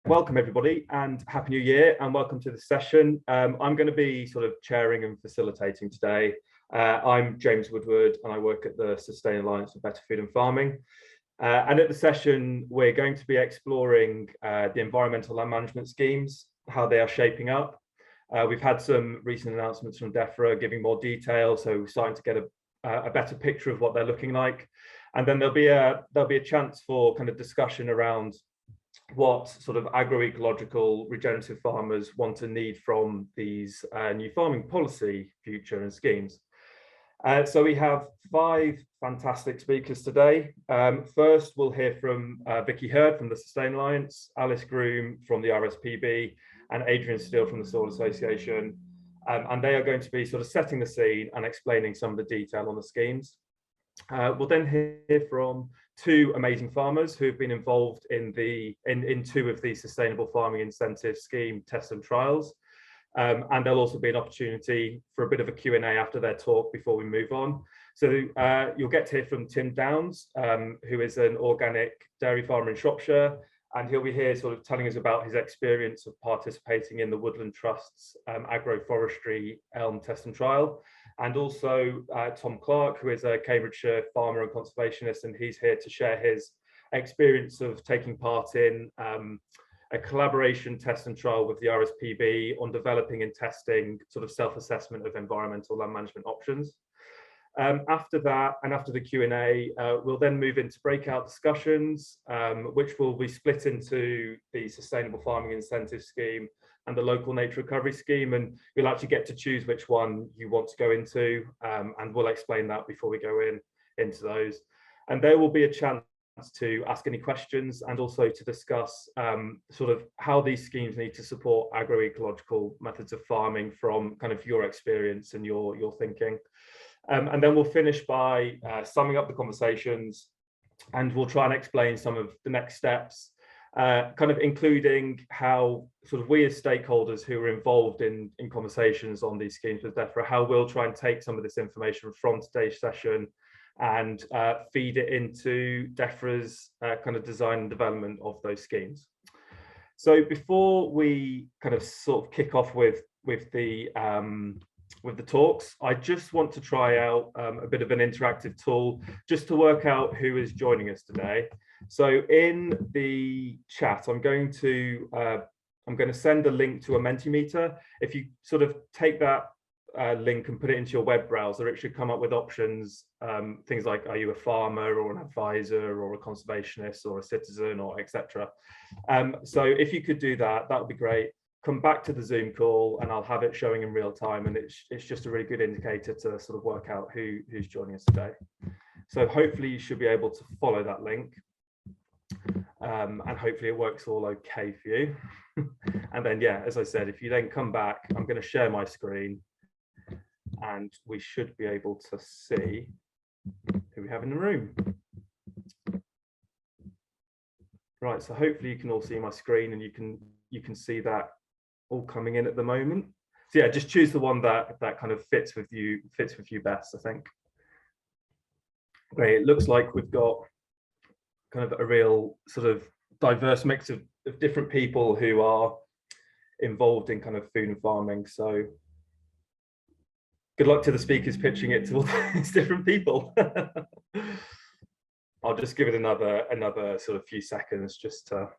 Welcome everybody and Happy New Year and welcome to the session. I'm going to be sort of chairing and facilitating today. I'm James Woodward and I work at the Sustain Alliance for Better Food and Farming. And at the session, we're going to be exploring the environmental land management schemes, how they are shaping up. We've had some recent announcements from Defra giving more detail, so we're starting to get a better picture of what they're looking like. And then there'll be a chance for kind of discussion around what sort of agroecological regenerative farmers want to need from these new farming policy future and schemes. So we have 5 fantastic speakers today. First, we'll hear from Vicki from the Sustain Alliance, Alice Groom from the RSPB, and Adrian Steele from the Soil Association. And they are going to be sort of setting the scene and explaining some of the detail on the schemes. We'll then hear from 2 amazing farmers who have been involved in 2 of the Sustainable Farming Incentive Scheme tests and trials. And there'll also be an opportunity for a bit of a Q&A after their talk before we move on. So you'll get to hear from Tim Downs, who is an organic dairy farmer in Shropshire, and he'll be here sort of telling us about his experience of participating in the Woodland Trust's agroforestry elm test and trial. And also Tom Clarke, who is a Cambridgeshire farmer and conservationist, and he's here to share his experience of taking part in a collaboration test and trial with the RSPB on developing and testing sort of self-assessment of environmental land management options. After that, and after the Q&A, we'll then move into breakout discussions, which will be split into the Sustainable Farming Incentive Scheme and the Local Nature Recovery Scheme, and you'll actually get to choose which one you want to go into, and we'll explain that before we go into those. And there will be a chance to ask any questions and also to discuss sort of how these schemes need to support agroecological methods of farming from kind of your experience and your thinking. And then we'll finish by summing up the conversations, and we'll try and explain some of the next steps, kind of including how sort of we as stakeholders who are involved in conversations on these schemes with Defra, how we'll try and take some of this information from today's session and feed it into Defra's kind of design and development of those schemes. So before we kind of sort of kick off with the talks, I just want to try out a bit of an interactive tool just to work out who is joining us today. So in the chat, I'm going to send a link to a Mentimeter. If you sort of take that link and put it into your web browser, it should come up with options, things like, are you a farmer or an advisor or a conservationist or a citizen or etc. So if you could do that, that would be great. Come back to the Zoom call and I'll have it showing in real time, and it's just a really good indicator to sort of work out who's joining us today. So hopefully you should be able to follow that link, and hopefully it works all okay for you. And then, yeah, as I said, if you then come back, I'm going to share my screen and we should be able to see who we have in the room. Right, so hopefully you can all see my screen and you can see that all coming in at the moment. So yeah, just choose the one that kind of fits with you best, I think. Great, it looks like we've got kind of a real sort of diverse mix of different people who are involved in kind of food and farming. So good luck to the speakers pitching it to all these different people. I'll just give it another sort of few seconds just to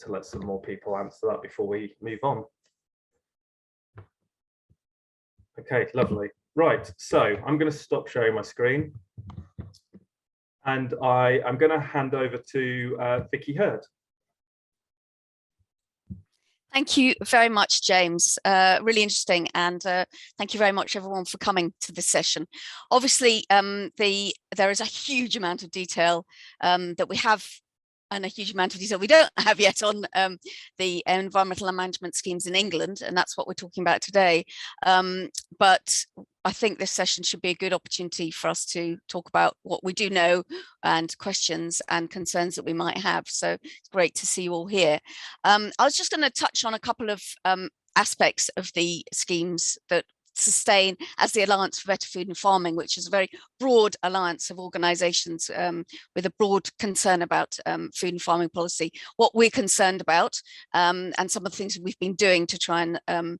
let some more people answer that before we move on. Okay, lovely. Right, so I'm going to stop sharing my screen and I'm going to hand over to Vicki Hurd. Thank you very much, James. Really interesting, and thank you very much, everyone, for coming to this session. Obviously, there is a huge amount of detail that we have, and a huge amount of detail we don't have yet on the environmental and management schemes in England, and that's what we're talking about today. But I think this session should be a good opportunity for us to talk about what we do know and questions and concerns that we might have. So it's great to see you all here. I was just going to touch on a couple of aspects of the schemes that Sustain as the Alliance for Better Food and Farming, which is a very broad alliance of organisations with a broad concern about food and farming policy, what we're concerned about, and some of the things we've been doing to try and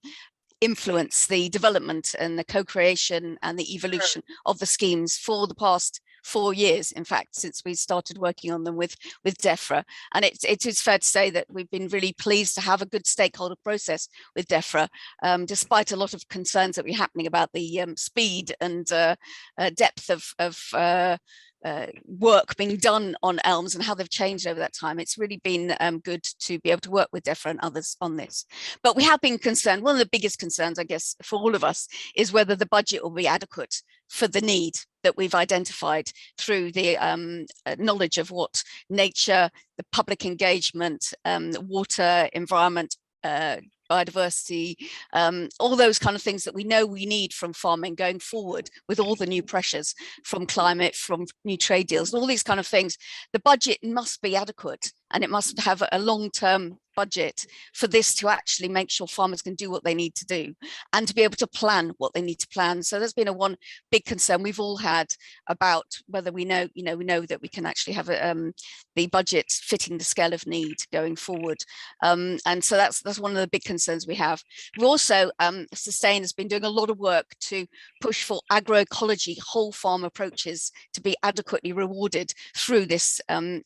influence the development and the co-creation and the evolution of the schemes for the past 4 years, in fact, since we started working on them with Defra. And it is fair to say that we've been really pleased to have a good stakeholder process with Defra, despite a lot of concerns that were happening about the speed and depth of work being done on elms and how they've changed over that time. It's really been good to be able to work with Defra and others on this. But we have been concerned, one of the biggest concerns, I guess, for all of us is whether the budget will be adequate for the need that we've identified through the knowledge of what nature, the public engagement, water, environment, biodiversity, all those kind of things that we know we need from farming going forward with all the new pressures from climate, from new trade deals, and all these kind of things. The budget must be adequate, and it must have a long-term budget for this to actually make sure farmers can do what they need to do and to be able to plan what they need to plan. So there's been one big concern we've all had about whether we know that we can actually have the budget fitting the scale of need going forward. And so that's one of the big concerns we have. We also, Sustain has been doing a lot of work to push for agroecology, whole farm approaches to be adequately rewarded through this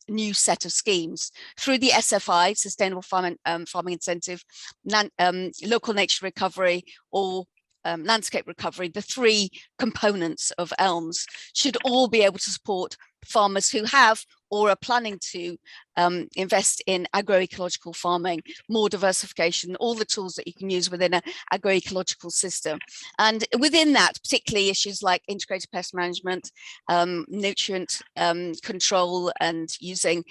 new set of schemes, through the SFI, Sustainable Farming Incentive, local nature recovery, or landscape recovery. The three components of elms should all be able to support farmers who have or are planning to invest in agroecological farming, more diversification, all the tools that you can use within an agroecological system. And within that, particularly issues like integrated pest management, nutrient control, and using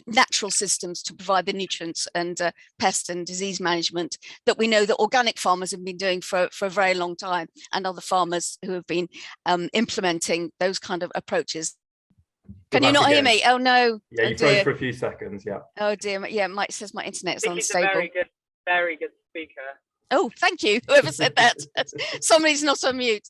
natural systems to provide the nutrients and pest and disease management that we know that organic farmers have been doing for a very long time, and other farmers who have been implementing those kind of approaches. Can you not hear me? Oh no. Yeah, you froze for a few seconds. Yeah. Oh dear. Yeah, Mike says my internet is Vicki's unstable. a very good speaker. Oh, thank you, whoever said that. Somebody's not on mute.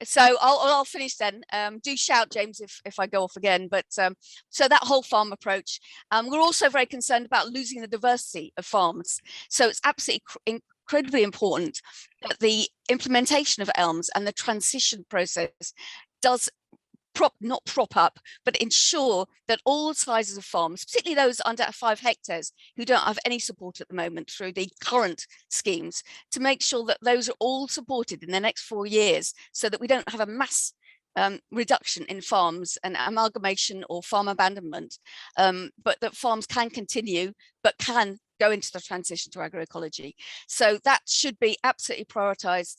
So I'll finish then. Do shout, James, if I go off again. But so that whole farm approach. We're also very concerned about losing the diversity of farms. So it's absolutely incredibly important that the implementation of elms and the transition process does not prop up, but ensure that all sizes of farms, particularly those under 5 hectares who don't have any support at the moment through the current schemes, to make sure that those are all supported in the next 4 years, so that we don't have a mass reduction in farms and amalgamation or farm abandonment, but that farms can continue, but can go into the transition to agroecology. So that should be absolutely prioritised,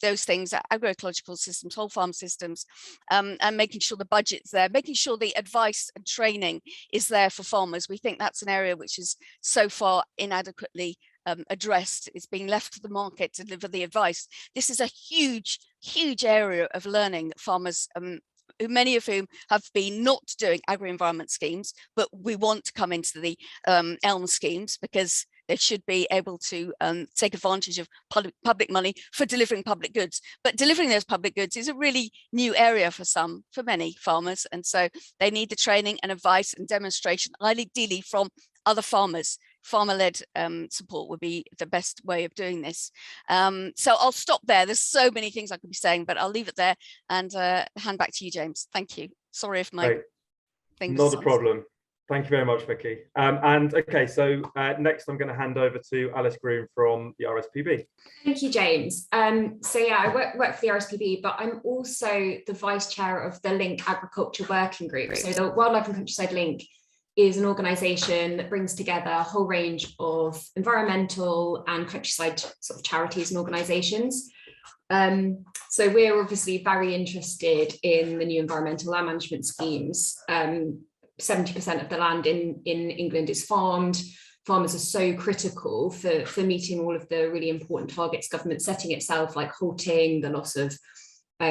those things, agroecological systems, whole farm systems, and making sure the budget's there, making sure the advice and training is there for farmers. We think that's an area which is so far inadequately addressed. It's being left to the market to deliver the advice. This is a huge area of learning that farmers, many of whom have been not doing agri-environment schemes, but we want to come into the elm schemes because they should be able to take advantage of public money for delivering public goods. But delivering those public goods is a really new area for many farmers. And so they need the training and advice and demonstration, ideally from other farmers. Farmer-led support would be the best way of doing this. So I'll stop there. There's so many things I could be saying, but I'll leave it there and hand back to you, James. Thank you. Sorry if my thing was not a problem. Thank you very much, Vicki. And okay, so next I'm going to hand over to Alice Groom from the RSPB. Thank you, James. So yeah, I work for the RSPB, but I'm also the vice chair of the Link Agriculture Working Group. So the Wildlife and Countryside Link is an organisation that brings together a whole range of environmental and countryside sort of charities and organisations. So we're obviously very interested in the new environmental land management schemes. 70% of the land in England is farmed. Farmers are so critical for meeting all of the really important targets government setting itself, like halting the loss of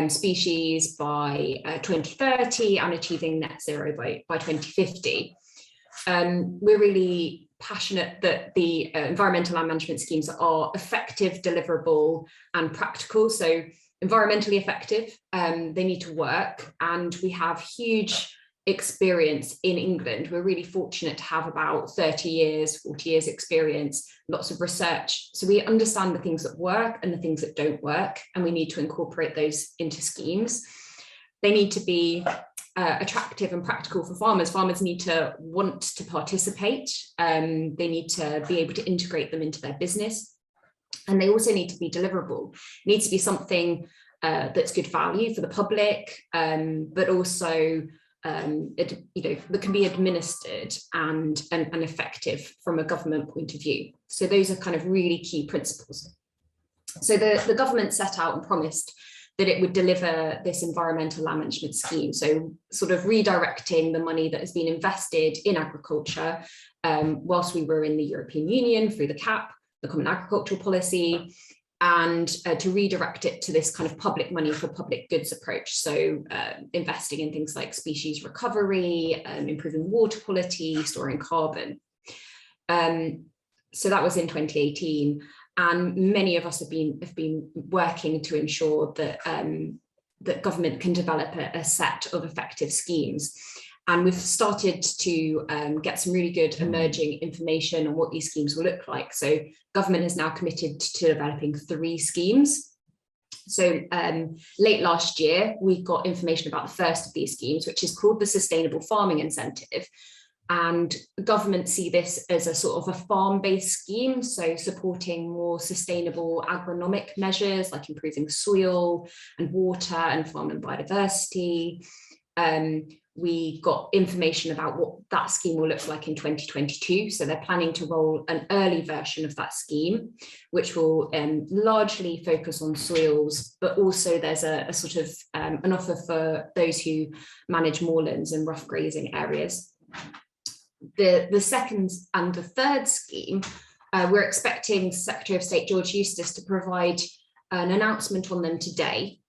species by 2030 and achieving net zero by 2050. We're really passionate that the environmental land management schemes are effective, deliverable, and practical. So environmentally effective, they need to work, and we have huge experience in England. We're really fortunate to have about 30 years, 40 years experience, lots of research. So we understand the things that work and the things that don't work, and we need to incorporate those into schemes. They need to be attractive and practical for farmers. Farmers need to want to participate. They need to be able to integrate them into their business. And they also need to be deliverable. It needs to be something that's good value for the public, but also that can be administered and effective from a government point of view. So those are kind of really key principles. So the government set out and promised that it would deliver this environmental land management scheme. So sort of redirecting the money that has been invested in agriculture whilst we were in the European Union through the CAP, the Common Agricultural Policy, and to redirect it to this kind of public money for public goods approach. So investing in things like species recovery, improving water quality, storing carbon. So that was in 2018. And many of us have been working to ensure that, that government can develop a set of effective schemes. And we've started to get some really good emerging information on what these schemes will look like. So government has now committed to developing 3 schemes. So late last year, we got information about the first of these schemes, which is called the Sustainable Farming Incentive. And government see this as a sort of a farm-based scheme, so supporting more sustainable agronomic measures like improving soil and water and farm and biodiversity. We got information about what that scheme will look like in 2022. So they're planning to roll an early version of that scheme, which will largely focus on soils, but also there's a sort of an offer for those who manage moorlands and rough grazing areas. The second and the third scheme, we're expecting Secretary of State George Eustice to provide an announcement on them today.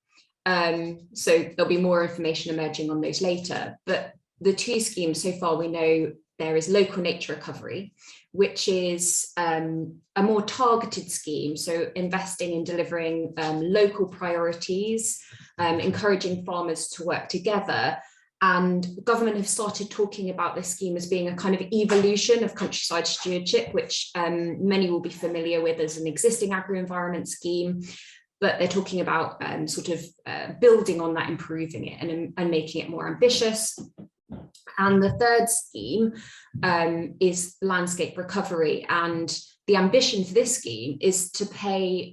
So there'll be more information emerging on those later. But the 2 schemes so far, we know there is local nature recovery, which is a more targeted scheme. So investing in delivering local priorities, encouraging farmers to work together. And government have started talking about this scheme as being a kind of evolution of countryside stewardship, which many will be familiar with as an existing agro-environment scheme, but they're talking about sort of building on that, improving it and making it more ambitious. And the third scheme is landscape recovery. And the ambition for this scheme is to pay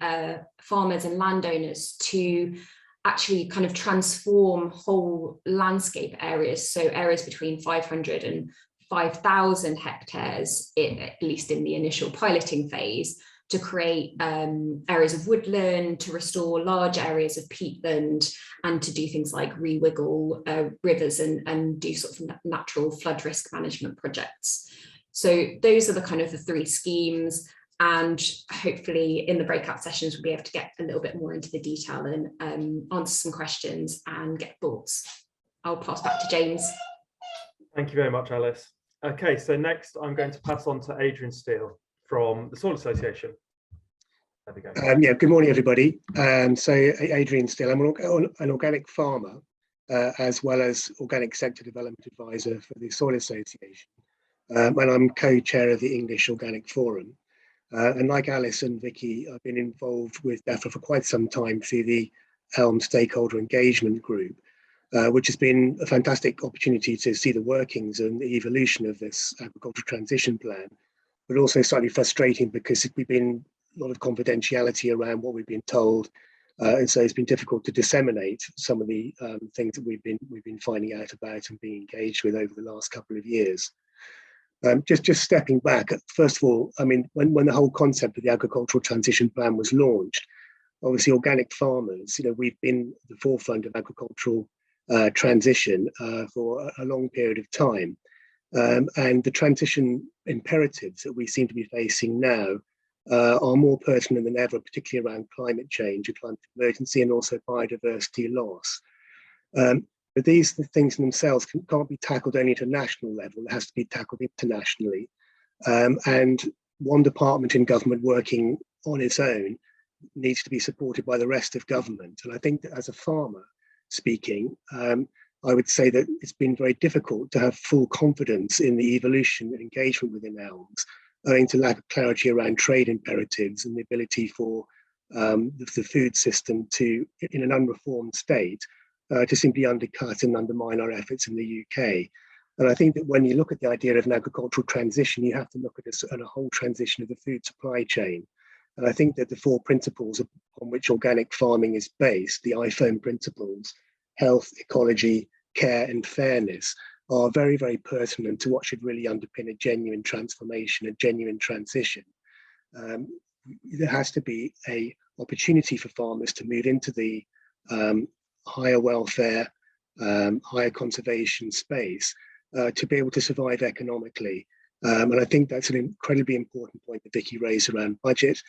farmers and landowners to actually kind of transform whole landscape areas, so areas between 500 and 5,000 hectares, at least in the initial piloting phase, to create areas of woodland, to restore large areas of peatland, and to do things like re-wiggle rivers and do sort of natural flood risk management projects. So those are the kind of the 3 schemes. And hopefully in the breakout sessions, we'll be able to get a little bit more into the detail and answer some questions and get thoughts. I'll pass back to James. Thank you very much, Alice. Okay, so next I'm going to pass on to Adrian Steele from the Soil Association. There we go. Yeah, good morning, everybody. So Adrian Steele, I'm an organic farmer, as well as organic sector development advisor for the Soil Association. And I'm co-chair of the English Organic Forum. And like Alice and Vicki, I've been involved with Defra for quite some time through the Elm Stakeholder Engagement Group, which has been a fantastic opportunity to see the workings and the evolution of this agricultural transition plan, but also slightly frustrating because we've been a lot of confidentiality around what we've been told, and so it's been difficult to disseminate some of the things that we've been finding out about and being engaged with over the last couple of years. Just stepping back, first of all, I mean, when the whole concept of the agricultural transition plan was launched, obviously organic farmers, we've been at the forefront of agricultural transition for a long period of time. And the transition imperatives that we seem to be facing now are more pertinent than ever, particularly around climate change, climate emergency, and also biodiversity loss. But these things themselves can't be tackled only at a national level. It has to be tackled internationally. And one department in government working on its own needs to be supported by the rest of government. And I think that as a farmer speaking, I would say that it's been very difficult to have full confidence in the evolution and engagement within elms, owing to lack of clarity around trade imperatives and the ability for the food system to, in an unreformed state, to simply undercut and undermine our efforts in the UK. And I think that when you look at the idea of an agricultural transition, you have to look at a whole transition of the food supply chain. And I think that the 4 principles on which organic farming is based, the iPhone principles, health, ecology, care, and fairness, are very, very pertinent to what should really underpin a genuine transformation, a genuine transition. There has to be an opportunity for farmers to move into the higher welfare, higher conservation space to be able to survive economically. And I think that's an incredibly important point that Vicki raised around budget,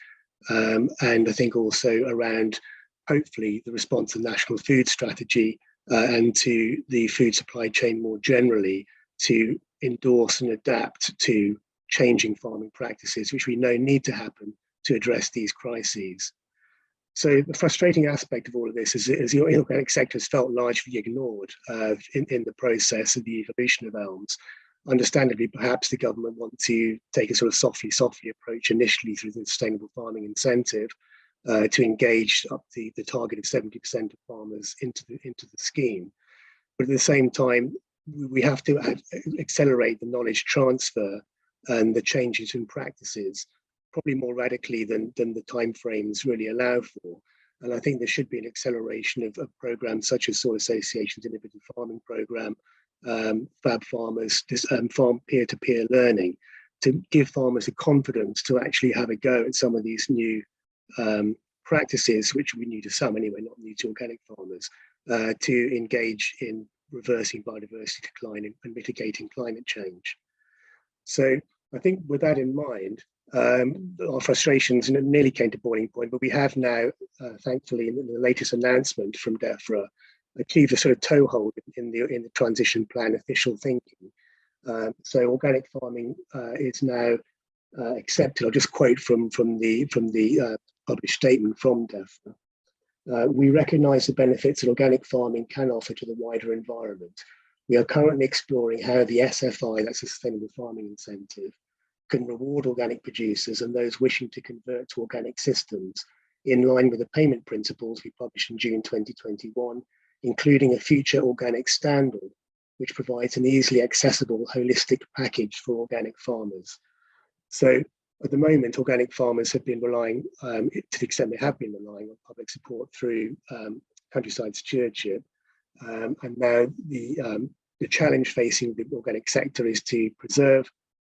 and I think also around, hopefully, the response to the National Food Strategy and to the food supply chain more generally, to endorse and adapt to changing farming practices, which we know need to happen to address these crises. So the frustrating aspect of all of this is the organic sector has felt largely ignored in the process of the evolution of elms. Understandably, perhaps the government want to take a sort of softly approach initially through the sustainable farming incentive to engage up the target of 70% of farmers into the scheme. But at the same time, we have to accelerate the knowledge transfer and the changes in practices probably more radically than the timeframes really allow for. And I think there should be an acceleration of programs such as Soil Association's Innovative Farming Programme, Fab Farmers, farm peer-to-peer learning, to give farmers the confidence to actually have a go at some of these new practices, which we new to some anyway, not new to organic farmers, to engage in reversing biodiversity decline and mitigating climate change. So I think with that in mind, our frustrations nearly came to boiling point, but we have now, thankfully, in the latest announcement from Defra, achieved a sort of toehold in the transition plan official thinking. So organic farming is now accepted. I'll just quote from the published statement from Defra. We recognise the benefits that organic farming can offer to the wider environment. We are currently exploring how the SFI, that's a Sustainable Farming Incentive, can reward organic producers and those wishing to convert to organic systems in line with the payment principles we published in June 2021, including a future organic standard, which provides an easily accessible holistic package for organic farmers. So at the moment, organic farmers have been relying, to the extent they have been relying on public support through countryside stewardship. And now the challenge facing the organic sector is to preserve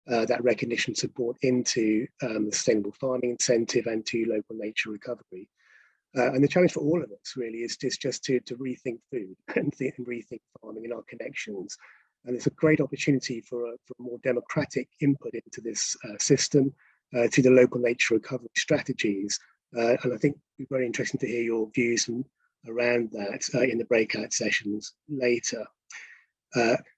that recognition support into the Sustainable Farming Incentive and to local nature recovery. And the challenge for all of us really is just to rethink food and rethink farming and our connections. And it's a great opportunity for more democratic input into this system, to the local nature recovery strategies. And I think it'd be very interesting to hear your views around that in the breakout sessions later.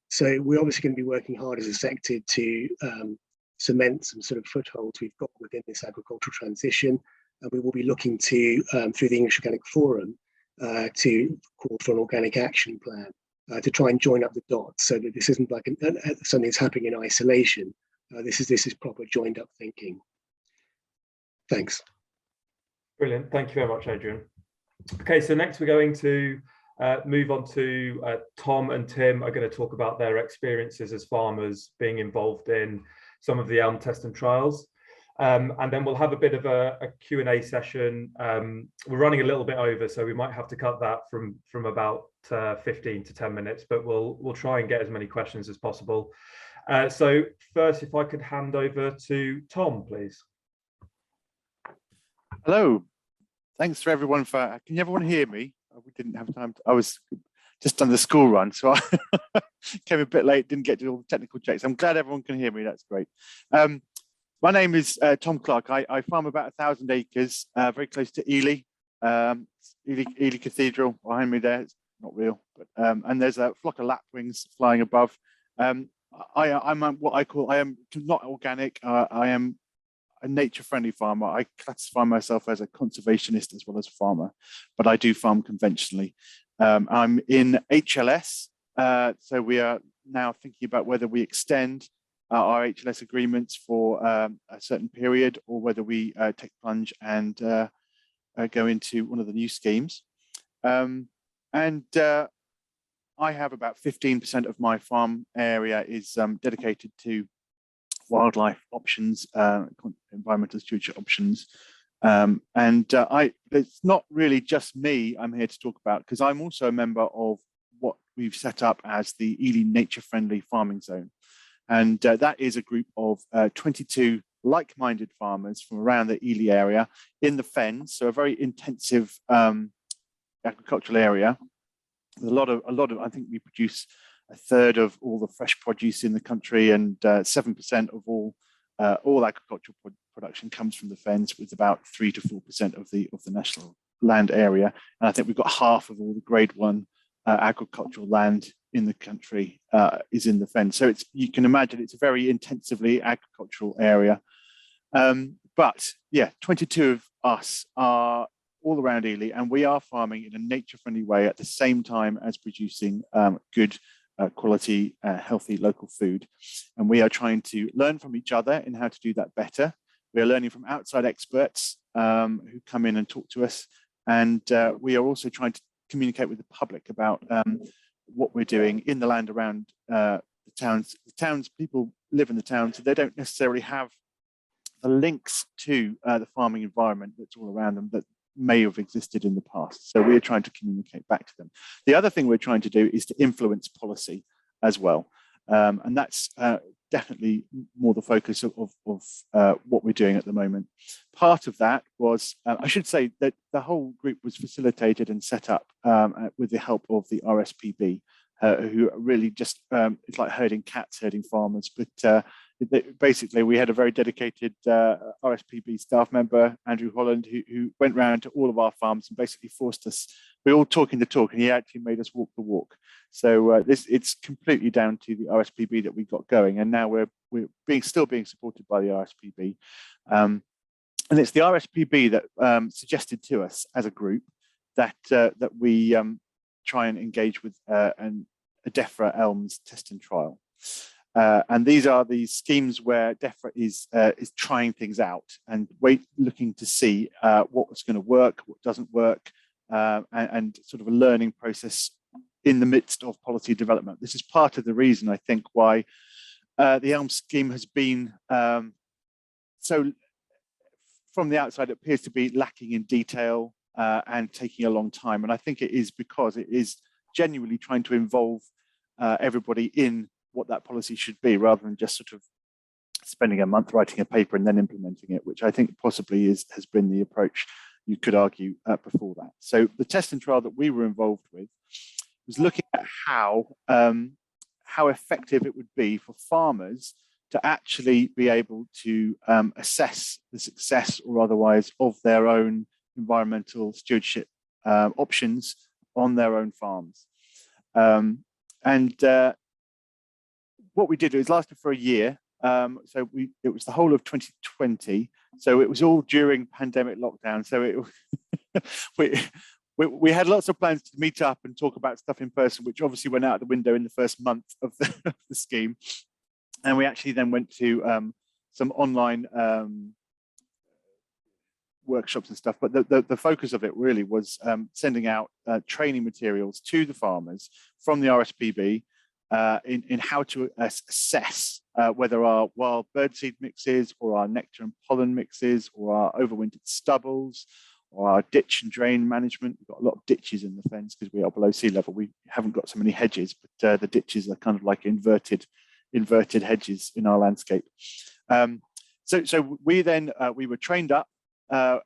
So we're obviously going to be working hard as a sector to cement some sort of footholds we've got within this agricultural transition. And we will be looking to, through the English Organic Forum, to call for an organic action plan to try and join up the dots so that this isn't like something that's happening in isolation. This is proper joined up thinking. Thanks. Brilliant. Thank you very much, Adrian. Okay, so next we're going to move on to Tom and Tim are going to talk about their experiences as farmers being involved in some of the elm test and trials. And then we'll have a bit of a Q&A session. We're running a little bit over, so we might have to cut that from about 15 to 10 minutes, but we'll try and get as many questions as possible. So first, if I could hand over to Tom, please. Hello. Thanks for everyone for, can everyone hear me? We didn't have time I was just on the school run, so I came a bit late, didn't get to all the technical checks. I'm glad everyone can hear me, that's great. My name is Tom Clarke. I farm about 1,000 acres, very close to Ely, Ely Cathedral behind me there. It's not real, but and there's a flock of lapwings flying above. I'm what I call, I am not organic. I am a nature-friendly farmer. I classify myself as a conservationist as well as a farmer, but I do farm conventionally. I'm in HLS, so we are now thinking about whether we extend our HLS agreements for a certain period, or whether we take plunge and go into one of the new schemes. I have about 15% of my farm area is dedicated to wildlife options, environmental stewardship options. It's not really just me I'm here to talk about, because I'm also a member of what we've set up as the Ely Nature Friendly Farming Zone. And that is a group of 22 like-minded farmers from around the Ely area in the fens, so a very intensive agricultural area. A lot of, I think we produce a third of all the fresh produce in the country, and 7% of all agricultural production comes from the fens, with about 3 to 4% of the national land area. And I think we've got half of all the grade 1 agricultural land in the country is in the fens. So you can imagine it's a very intensively agricultural area. But yeah, 22 of us are all around Ely, and we are farming in a nature-friendly way at the same time as producing good quality, healthy local food. And we are trying to learn from each other in how to do that better. We are learning from outside experts who come in and talk to us. And we are also trying to communicate with the public about what we're doing in the land around the towns. The towns, people live in the towns, so they don't necessarily have the links to the farming environment that's all around them that may have existed in the past. So we're trying to communicate back to them. The other thing we're trying to do is to influence policy as well. And that's definitely more the focus of what we're doing at the moment. Part of that was, I should say that the whole group was facilitated and set up with the help of the RSPB, who really just, it's like herding cats, herding farmers, but basically we had a very dedicated RSPB staff member, Andrew Holland, who went round to all of our farms and basically forced us, we were all talking the talk, and he actually made us walk the walk. So it's completely down to the RSPB that we got going, and now we're still being supported by the RSPB. And it's the RSPB that suggested to us as a group that we try and engage with a Defra Elms test and trial. And these are the schemes where Defra is trying things out and looking to see what's going to work, what doesn't work, and sort of a learning process in the midst of policy development. This is part of the reason, I think, why the Elm scheme has been so, from the outside, it appears to be lacking in detail and taking a long time. And I think it is because it is genuinely trying to involve everybody in what that policy should be, rather than just sort of spending a month writing a paper and then implementing it, which I think possibly has been the approach, you could argue, before that. So the test and trial that we were involved with was looking at how effective it would be for farmers to actually be able to assess the success or otherwise of their own environmental stewardship options on their own farms. What we did was lasted for a year. So it was the whole of 2020. So it was all during pandemic lockdown. So we had lots of plans to meet up and talk about stuff in person, which obviously went out the window in the first month of the scheme. And we actually then went to some online workshops and stuff. But the focus of it really was sending out training materials to the farmers from the RSPB in how to assess whether our wild birdseed mixes or our nectar and pollen mixes or our overwintered stubbles or our ditch and drain management. We've got a lot of ditches in the fens because we are below sea level. We haven't got so many hedges, but the ditches are kind of like inverted hedges in our landscape. So we then we were trained up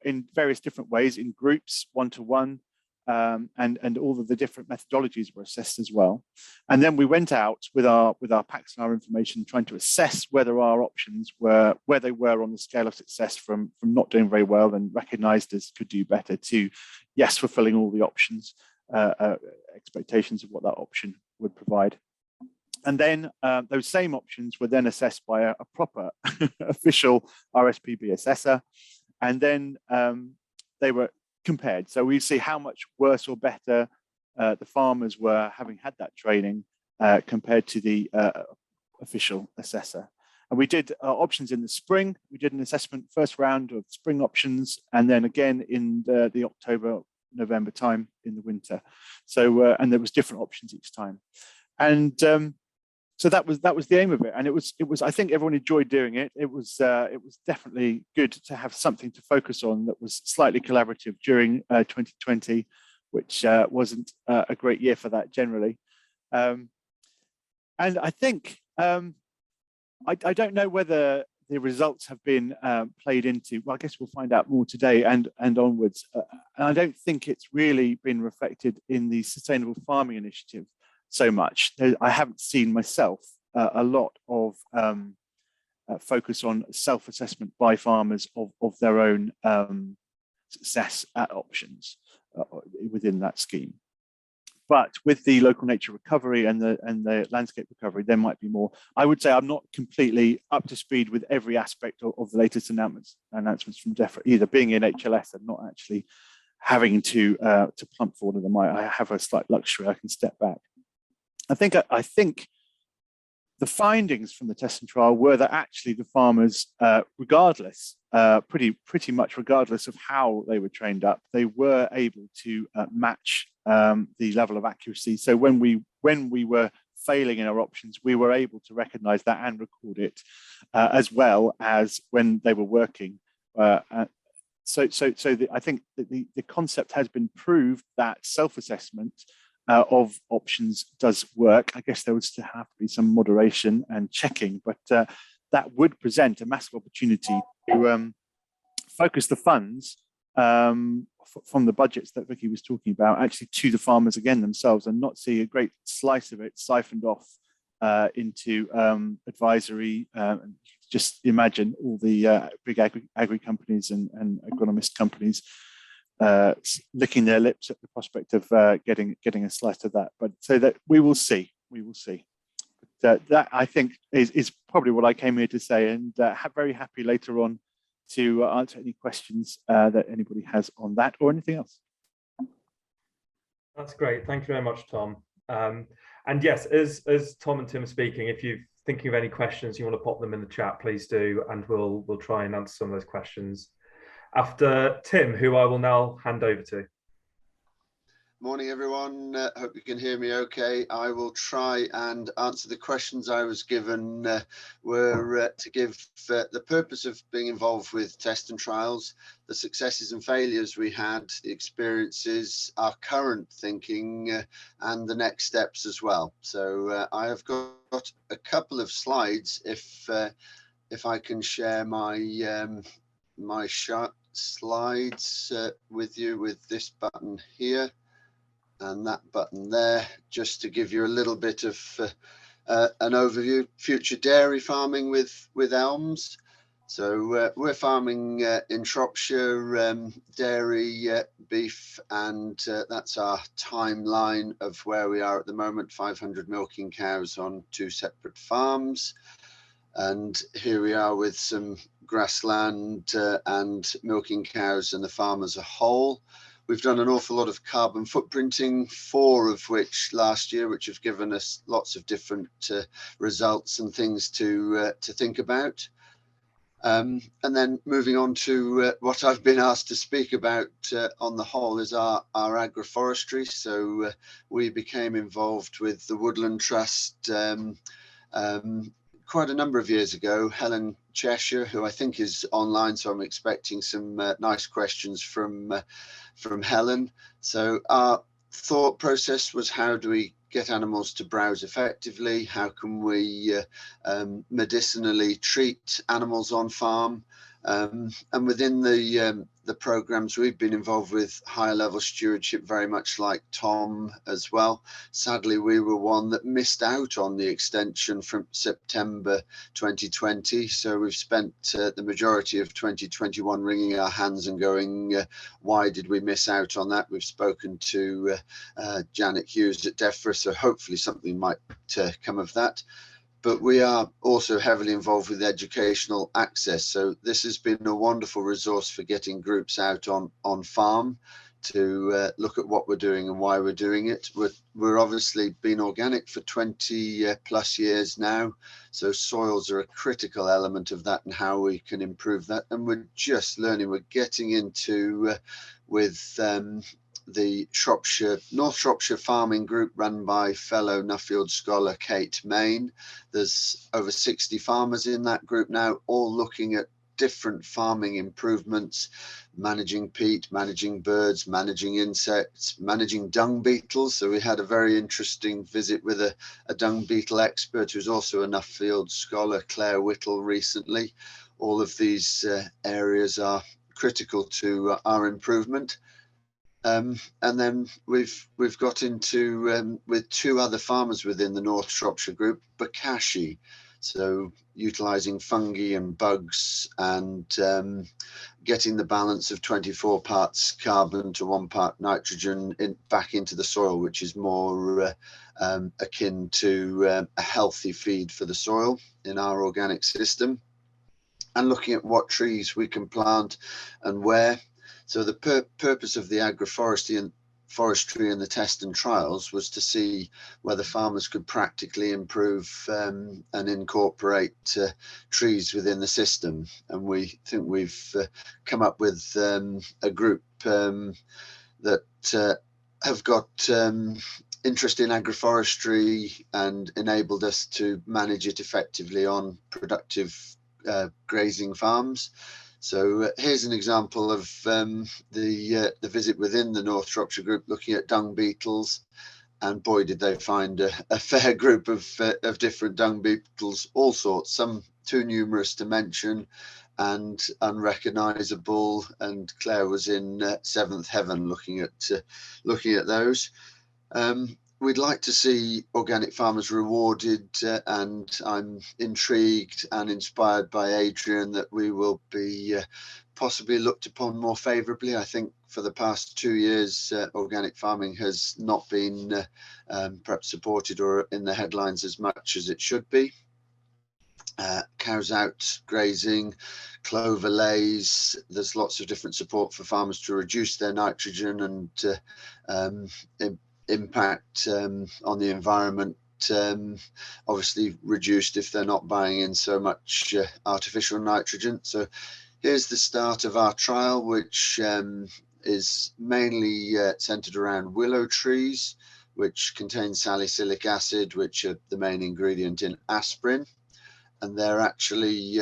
in various different ways, in groups, one-to-one, and all of the different methodologies were assessed as well. And then we went out with our packs and our information, trying to assess whether our options were where they were on the scale of success, from not doing very well and recognized as could do better to yes, fulfilling all the options expectations of what that option would provide. And then those same options were then assessed by a proper official RSPB assessor. And then they were compared. So we see how much worse or better the farmers were having had that training compared to the official assessor. And we did options in the spring. We did an assessment first round of spring options, and then again in the October, November time in the winter. So and there was different options each time. And so that was the aim of it. And it was I think everyone enjoyed doing it. It was definitely good to have something to focus on that was slightly collaborative during 2020, which wasn't a great year for that generally. And I think I don't know whether the results have been played into, well, I guess we'll find out more today and onwards. And I don't think it's really been reflected in the Sustainable Farming Initiative so much. I haven't seen myself a lot of focus on self-assessment by farmers of their own success at options within that scheme. But with the local nature recovery and the landscape recovery, there might be more. I would say I'm not completely up to speed with every aspect of the latest announcements from Defra, either being in HLS and not actually having to plump for all of them. I have a slight luxury. I can step back. I think the findings from the test and trial were that actually the farmers, regardless, pretty much regardless of how they were trained up, they were able to match the level of accuracy. So when we were failing in our options, we were able to recognise that and record it, as well as when they were working. I think that the concept has been proved that self-assessment of options does work. I guess there would still have to be some moderation and checking, but that would present a massive opportunity to focus the funds from the budgets that Vicki was talking about actually to the farmers again themselves, and not see a great slice of it siphoned off into advisory. Just imagine all the big agri companies and agronomist companies licking their lips at the prospect of getting a slice of that. But so that we will see. But, that I think is probably what I came here to say, and very happy later on to answer any questions that anybody has on that or anything else. That's great. Thank you very much, Tom. And yes, as Tom and Tim are speaking, if you're thinking of any questions, you want to pop them in the chat, please do, and we'll try and answer some of those questions after Tim, who I will now hand over to. Morning, everyone. Hope you can hear me okay. I will try and answer the questions I was given. Were to give the purpose of being involved with test and trials, the successes and failures we had, the experiences, our current thinking, and the next steps as well. So I have got a couple of slides. If I can share my my slides with you with this button here and that button there, just to give you a little bit of an overview. Future dairy farming with elms. So we're farming in Shropshire, dairy, beef, and that's our timeline of where we are at the moment. 500 milking cows on 2 separate farms. And here we are with some grassland and milking cows and the farm as a whole. We've done an awful lot of carbon footprinting, 4 of which last year, which have given us lots of different results and things to think about. And then moving on to what I've been asked to speak about on the whole is our agroforestry. So we became involved with the Woodland Trust quite a number of years ago. Helen Cheshire, who I think is online, so I'm expecting some nice questions from Helen. So our thought process was, how do we get animals to browse effectively? How can we medicinally treat animals on farm? And within the the programs we've been involved with, higher level stewardship, very much like Tom as well. Sadly, we were one that missed out on the extension from September 2020. So we've spent the majority of 2021 wringing our hands and going, why did we miss out on that? We've spoken to Janet Hughes at Defra, so hopefully something might come of that. But we are also heavily involved with educational access. So this has been a wonderful resource for getting groups out on farm to look at what we're doing and why we're doing it. We're obviously been organic for 20 plus years now. So soils are a critical element of that and how we can improve that. And we're just learning, we're getting into with the North Shropshire Farming Group run by fellow Nuffield scholar Kate Main. There's over 60 farmers in that group now, all looking at different farming improvements, managing peat, managing birds, managing insects, managing dung beetles. So we had a very interesting visit with a dung beetle expert who's also a Nuffield scholar, Claire Whittle, recently. All of these areas are critical to our improvement. And then we've got into with two other farmers within the North Shropshire group, bokashi, so utilising fungi and bugs and getting the balance of 24 parts carbon to 1 part nitrogen back into the soil, which is more akin to a healthy feed for the soil in our organic system, and looking at what trees we can plant and where. So the purpose of the agroforestry and the test and trials was to see whether farmers could practically improve and incorporate trees within the system. And we think we've come up with a group that have got interest in agroforestry and enabled us to manage it effectively on productive grazing farms. So here's an example of the visit within the North Shropshire group, looking at dung beetles, and boy, did they find a fair group of different dung beetles, all sorts, some too numerous to mention and unrecognisable. And Claire was in seventh heaven looking at those. We'd like to see organic farmers rewarded, and I'm intrigued and inspired by Adrian that we will be possibly looked upon more favourably. I think for the past 2 years, organic farming has not been perhaps supported or in the headlines as much as it should be. Cows out grazing, clover lays, there's lots of different support for farmers to reduce their nitrogen and impact on the environment, obviously reduced if they're not buying in so much artificial nitrogen. So here's the start of our trial, which is mainly centered around willow trees, which contain salicylic acid, which are the main ingredient in aspirin. And they're actually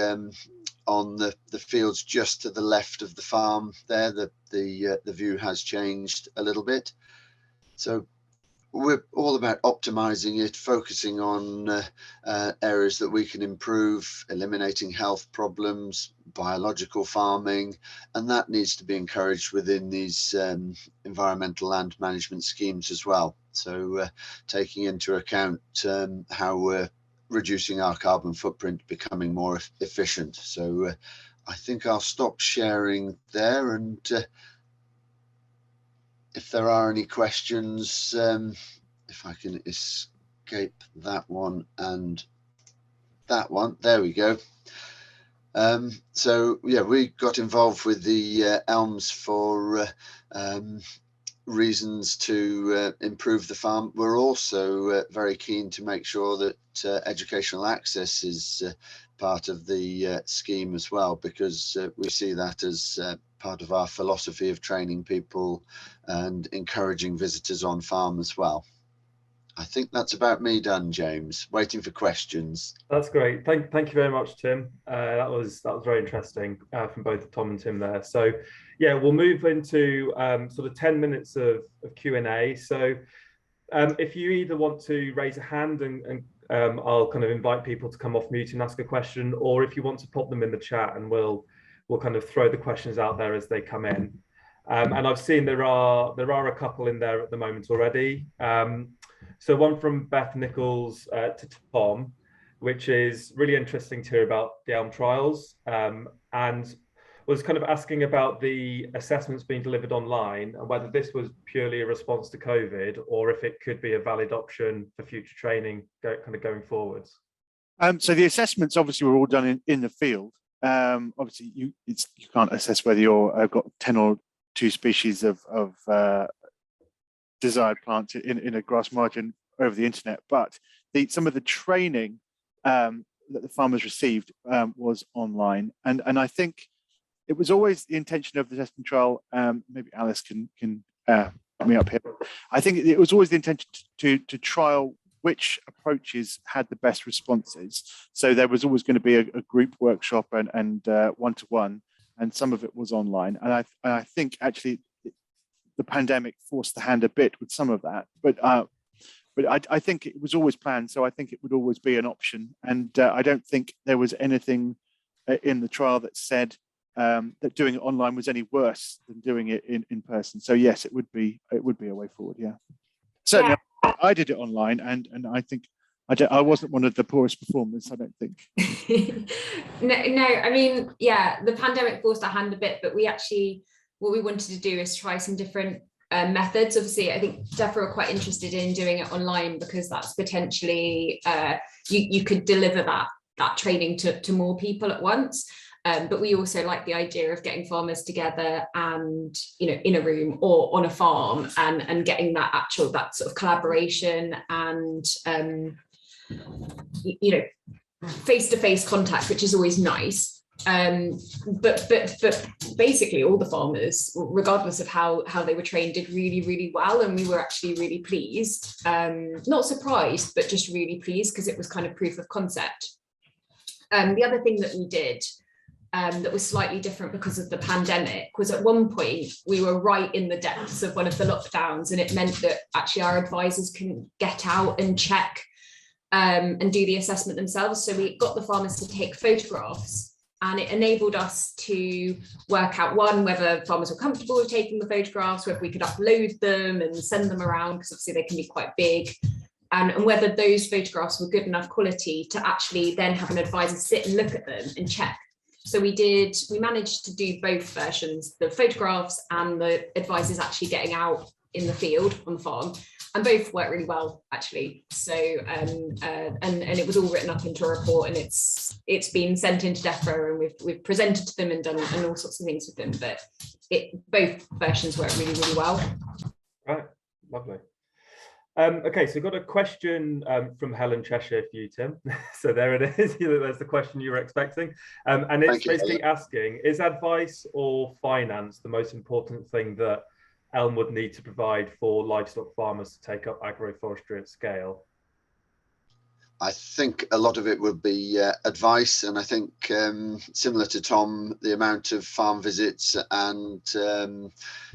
on the fields just to the left of the farm there. The view has changed a little bit. So we're all about optimizing it, focusing on areas that we can improve, eliminating health problems, biological farming, and that needs to be encouraged within these environmental land management schemes as well. So taking into account how we're reducing our carbon footprint, becoming more efficient. So I think I'll stop sharing there, and if there are any questions, if I can escape that one and that one, there we go. So yeah, we got involved with the elms for reasons to improve the farm. We're also very keen to make sure that educational access is part of the scheme as well, because we see that as part of our philosophy of training people and encouraging visitors on farm as well. I think that's about me done, James. Waiting for questions. That's great. Thank you very much, Tim. That was very interesting from both Tom and Tim there. So yeah, we'll move into sort of 10 minutes of Q&A. So if you either want to raise a hand and I'll kind of invite people to come off mute and ask a question, or if you want to pop them in the chat and we'll we'll kind of throw the questions out there as they come in. And I've seen there are a couple in there at the moment already. So one from Beth Nichols to Tom, which is really interesting to hear about the ELM trials, and was kind of asking about the assessments being delivered online and whether this was purely a response to COVID or if it could be a valid option for future training going forwards. So the assessments obviously were all done in the field. Obviously, you can't assess whether you're got 10 or 2 species of desired plants in a grass margin over the internet, but some of the training that the farmers received was online, and I think it was always the intention of the testing trial. Maybe Alice can back me up here. I think it was always the intention to trial which approaches had the best responses. So there was always going to be a group workshop and one-to-one, and some of it was online. And I think actually the pandemic forced the hand a bit with some of that, but I think it was always planned. So I think it would always be an option. And I don't think there was anything in the trial that said that doing it online was any worse than doing it in person. So yes, it would be a way forward. Yeah, certainly. Yeah. I did it online, and I think I wasn't one of the poorest performers, I don't think. No, I mean, yeah, the pandemic forced our hand a bit, but what we wanted to do is try some different methods. Obviously, I think Defra are quite interested in doing it online because that's potentially you could deliver that training to more people at once. But we also like the idea of getting farmers together and, in a room or on a farm and getting that sort of collaboration and, face-to-face contact, which is always nice. But basically all the farmers, regardless of how they were trained, did really, really well. And we were actually really pleased, not surprised, but just really pleased because it was kind of proof of concept. The other thing that we did that was slightly different because of the pandemic was at one point we were right in the depths of one of the lockdowns, and it meant that actually our advisors couldn't get out and check and do the assessment themselves. So we got the farmers to take photographs, and it enabled us to work out, one, whether farmers were comfortable with taking the photographs, whether we could upload them and send them around, because obviously they can be quite big, and whether those photographs were good enough quality to actually then have an advisor sit and look at them and check. So we managed to do both versions, the photographs and the advisors actually getting out in the field on the farm, and both worked really well actually. So and it was all written up into a report, and it's been sent into Defra, and we've presented to them and done and all sorts of things with them. But both versions worked really, really well. Right, lovely. Okay, so we've got a question from Helen Cheshire for you, Tim. So there it is. There's the question you were expecting. And it's basically asking, is advice or finance the most important thing that ELM would need to provide for livestock farmers to take up agroforestry at scale? I think a lot of it would be advice, and I think similar to Tom, the amount of farm visits and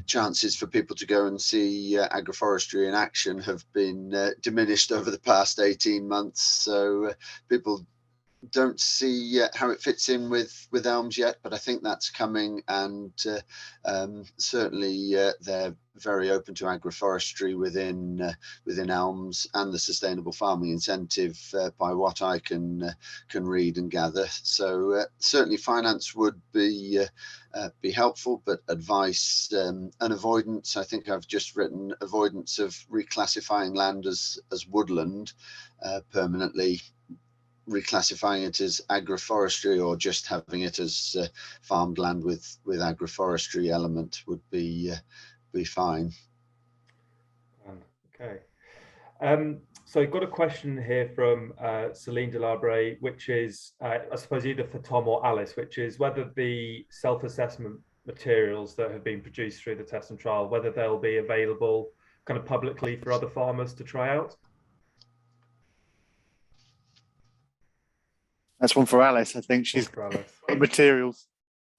chances for people to go and see agroforestry in action have been diminished over the past 18 months. So people don't see how it fits in with ELMS yet, but I think that's coming, and certainly they're very open to agroforestry within ELMS and the sustainable farming incentive by what I can read and gather. So certainly finance would be helpful, but advice and avoidance. I think I've just written avoidance of reclassifying land as woodland permanently, reclassifying it as agroforestry, or just having it as farmed land with agroforestry element would be fine. Okay. So I've got a question here from Celine Delabre, which is, I suppose, either for Tom or Alice, which is whether the self-assessment materials that have been produced through the test and trial, whether they'll be available kind of publicly for other farmers to try out. That's one for Alice. I think she's got materials.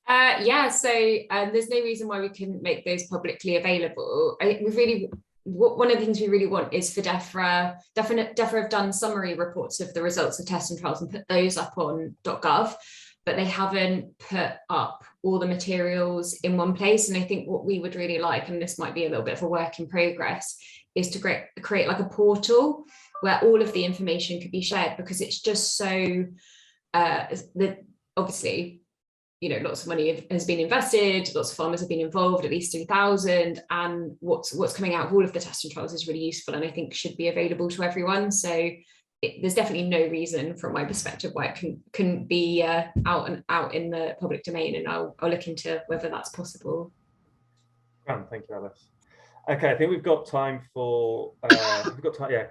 Yeah, so there's no reason why we couldn't make those publicly available. One of the things we really want is for Defra have done summary reports of the results of tests and trials and put those up on .gov. but they haven't put up all the materials in one place. And I think what we would really like, and this might be a little bit of a work in progress, is to create like a portal where all of the information could be shared, because it's just so that obviously, you know, lots of money has been invested, lots of farmers have been involved, at least 3,000, and what's coming out of all of the tests and trials is really useful, and I think should be available to everyone. So there's definitely no reason from my perspective why it couldn't be out in the public domain, and I'll look into whether that's possible. Thank you, Alice. Okay, I think we've got time for a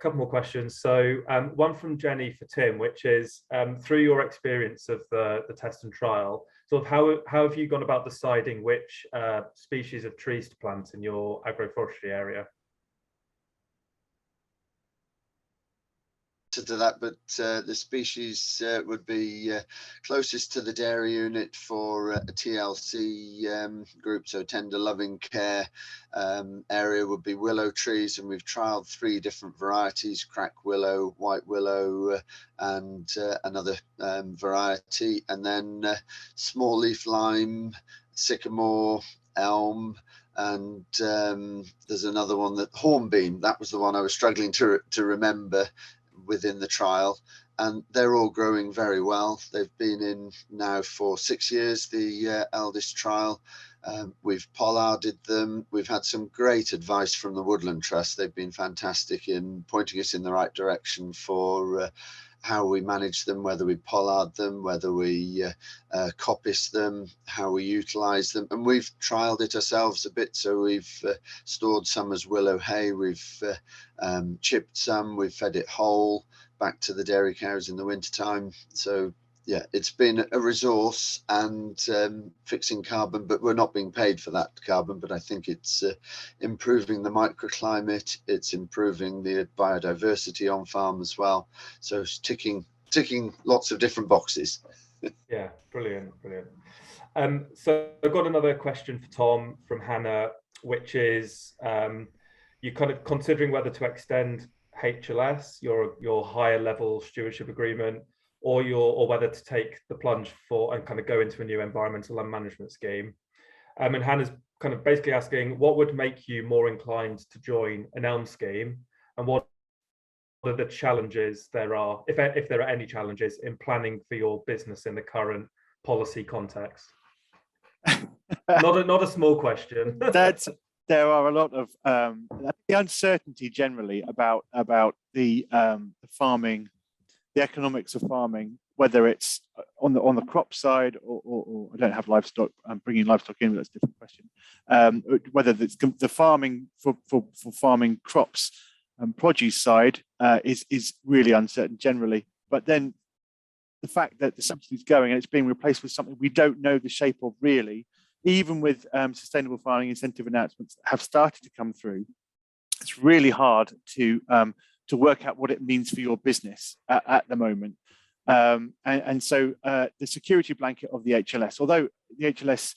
couple more questions. So one from Jenny for Tim, which is through your experience of the test and trial, sort of how have you gone about deciding which species of trees to plant in your agroforestry area? To that, but the species would be closest to the dairy unit for a TLC group, so tender loving care area would be willow trees, and we've trialed 3 different varieties: crack willow, white willow, and another variety, and then small leaf lime, sycamore, elm, and there's another one, that hornbeam. That was the one I was struggling to remember within the trial, and they're all growing very well. They've been in now for 6 years, the eldest trial. We've pollarded them. We've had some great advice from the Woodland Trust. They've been fantastic in pointing us in the right direction for how we manage them, whether we pollard them, whether we coppice them, how we utilize them. And we've trialed it ourselves a bit. So we've stored some as willow hay, we've chipped some, we've fed it whole back to the dairy cows in the wintertime. So yeah, it's been a resource and fixing carbon, but we're not being paid for that carbon. But I think it's improving the microclimate, it's improving the biodiversity on farm as well. So it's ticking lots of different boxes. Yeah, brilliant. So I've got another question for Tom from Hannah, which is you're kind of considering whether to extend HLS, your higher level stewardship agreement, or whether to take the plunge and kind of go into a new environmental land management scheme. And Hannah's kind of basically asking, what would make you more inclined to join an ELM scheme, and what are the challenges there are, if there are any challenges, in planning for your business in the current policy context? Not a small question. There are a lot of the uncertainty generally about the farming, the economics of farming, whether it's on the crop side or I don't have livestock. I'm bringing livestock in, but that's a different question. Whether it's the farming for farming crops and produce side is really uncertain generally. But then the fact that the subsidy is going and it's being replaced with something we don't know the shape of really, even with sustainable farming incentive announcements that have started to come through, it's really hard to work out what it means for your business at the moment. And so the security blanket of the HLS, although the HLS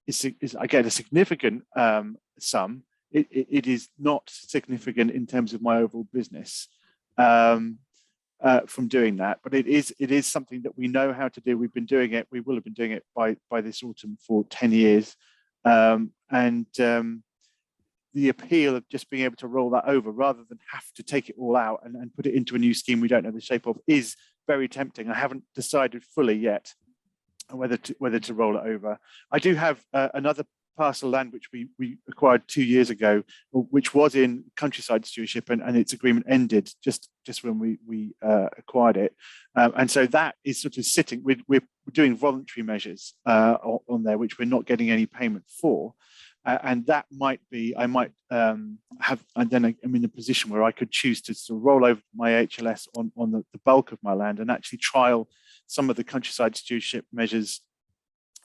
is again a significant sum, it is not significant in terms of my overall business from doing that. But it is something that we know how to do. We've been doing it. We will have been doing it by this autumn for 10 years. The appeal of just being able to roll that over rather than have to take it all out and put it into a new scheme we don't know the shape of is very tempting. I haven't decided fully yet whether to roll it over. I do have another parcel of land which we acquired 2 years ago, which was in countryside stewardship, and its agreement ended just when we acquired it, and so that is sort of sitting. We're doing voluntary measures on there, which we're not getting any payment for. And that might be, I might have, and then I'm in a position where I could choose to sort of roll over my HLS on the bulk of my land and actually trial some of the countryside stewardship measures,